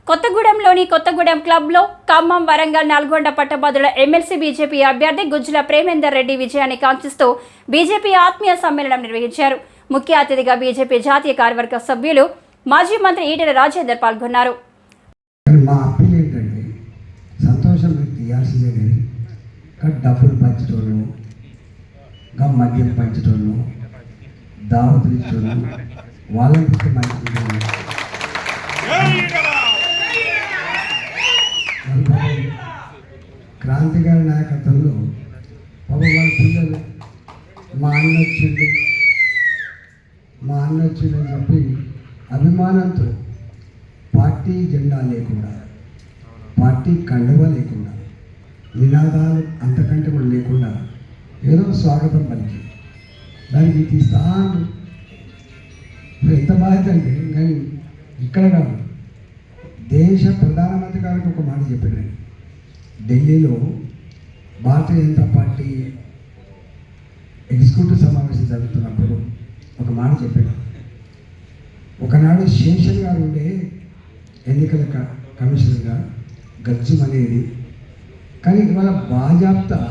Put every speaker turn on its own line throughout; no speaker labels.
కొత్తగూడెంలోని కొత్తగూడెం క్లబ్లో ఖమ్మం, వరంగల్, నల్గొండ పట్టభద్రుల MLC BJP అభ్యర్థి గుజ్జుల ప్రేమేందర్ రెడ్డి విజయాన్ని కాంక్షిస్తూ బీజేపీ ఆత్మీయ సమ్మేళనం నిర్వహించారు. ముఖ్య అతిథిగా బీజేపీ జాతీయ కార్యవర్గ సభ్యులు మాజీ మంత్రి ఈటెల రాజేందర్ పాల్గొన్నారు.
సంతోషం డబ్బులు పంచటోళ్ళు, మద్యం పంచటోళ్ళు, దావతులు ఇచ్చోళ్ళు, వాళ్ళకి మంచి క్రాంతి గారి నాయకత్వంలో వాళ్ళ పిల్లలు మా అన్న వచ్చిందని చెప్పి అభిమానంతో పార్టీ జెండా లేకుండా, పార్టీ కండువా లేకుండా, నినాదాలు అంతకంటే కూడా లేకుండా ఏదో స్వాగతం పలికి దానికి తీస్తాను. ఎంత బాధ్యత అంటే కానీ ఇక్కడ కాదు, దేశ ప్రధానమంత్రి గారికి ఒక మాట చెప్పాను. ఢిల్లీలో భారతీయ జనతా పార్టీ ఎగ్జిక్యూటివ్ సమావేశం జరుగుతున్నప్పుడు ఒక మాట చెప్పాను. ఒకనాడు శేషన్ గారు ఉండే ఎన్నికల కమిషనర్గా గజ్జం అనేది, కానీ ఇవాళ బాజాప్తా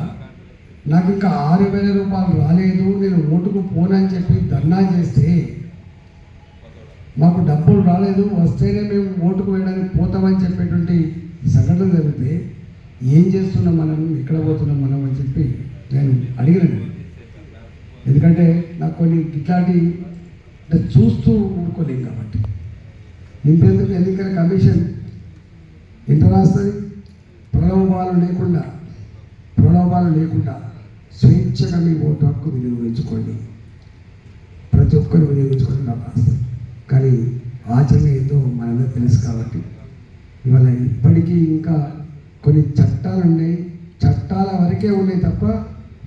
నాకు ఇంకా 6,000 రూపాయలు రాలేదు, నేను ఓటుకు పోనని చెప్పి ధర్నా చేస్తే మాకు డబ్బులు రాలేదు, వస్తేనే మేము ఓటుకు వేయడానికి పోతామని చెప్పేటువంటి సంఘటన జరిగితే ఏం చేస్తున్నాం మనం, ఎక్కడ పోతున్నాం మనం అని చెప్పి నేను అడిగినాను. ఎందుకంటే నాకు కొన్ని ఇట్లాంటి చూస్తూ ఊరుకోలేం కాబట్టి. నింపేందుకు ఎన్నికల కమిషన్ ఎంత రాస్తుంది, ప్రలోభాలు లేకుండా స్వేచ్ఛగా మీ ఓటు హక్కు వినియోగించుకోండి, ప్రతి ఒక్కరు వినియోగించుకోండి నాకు రాస్తుంది. కానీ ఆచరణ ఏందో మనందరూ తెలుసు కాబట్టి ఇవాళ ఇప్పటికీ ఇంకా కొన్ని చట్టాలు ఉన్నాయి, చట్టాల వరకే ఉన్నాయి తప్ప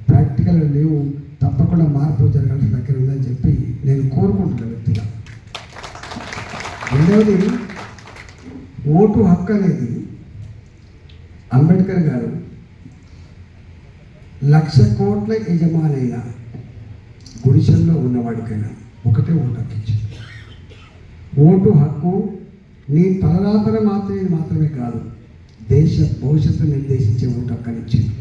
ప్రాక్టికల్ లేవు. తప్పకుండా మార్పు జరగాల్సిన దగ్గర ఉందని చెప్పి నేను కోరుకుంటున్నాను వ్యక్తిగా. రెండవది, ఓటు హక్కు అనేది అంబేద్కర్ గారు 1,00,000 కోట్ల యజమానైన గుడిసెల్లో ఉన్నవాడికైనా ఒకటే ఓటు హక్కు ఇచ్చింది. ఓటు హక్కు నీ తలరాతన మాత్రమే కాదు, దేశ భవిష్యత్తును నిర్దేశించే ఓటు హక్కుని ఇచ్చింది.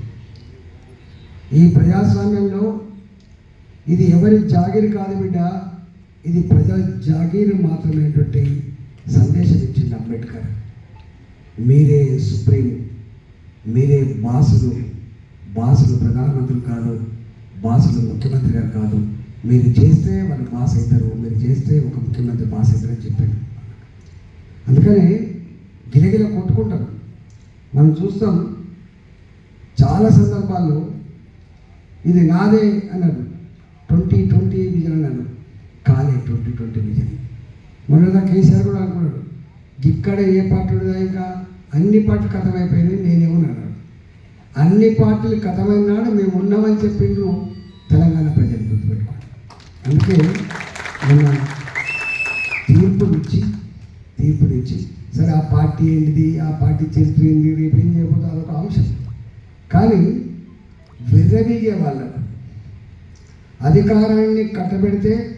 ఈ ప్రజాస్వామ్యంలో ఇది ఎవరి జాగీరు కాదు బిడ్డ, ఇది ప్రజల జాగీరు మాత్రమేటువంటి సందేశం ఇచ్చింది అంబేద్కర్. మీరే సుప్రీం, మీరే బాసులు ప్రధానమంత్రులు కాదు, బాసులు ముఖ్యమంత్రి గారు కాదు. మీరు చేస్తే వాళ్ళు పాస్ అవుతారు, మీరు చేస్తే ఒక ముఖ్యమంత్రి పాస్ అవుతారని చెప్పారు. అందుకని గిలగిల కొట్టుకుంటాం. మనం చూస్తాం చాలా సందర్భాల్లో ఇది నాదే అన్నాడు, 2020 విజన్ అన్నాడు, కాలే 2020 విజన్. మొన్నగా కేసీఆర్ కూడా అనుకున్నాడు, ఇక్కడ ఏ పార్టీ ఇంకా అన్ని పార్టీలు కథమైపోయినాయి, నేనేమన్నాడు. అన్ని పార్టీలు కథమైనాడు, మేము ఉన్నామని చెప్పిండ్రు తెలంగాణ ప్రజలు, గుర్తుపెట్టుకోండి. అందుకే మొన్న తీర్పునిచ్చి సరే ఆ పార్టీ ఏంటిది, ఆ పార్టీ చరిత్ర ఏంటి, రేపు ఏం చేయబోతే అదొక అంశం. కానీ విర్రవీగే వాళ్ళకు అధికారాన్ని కట్టబెడితే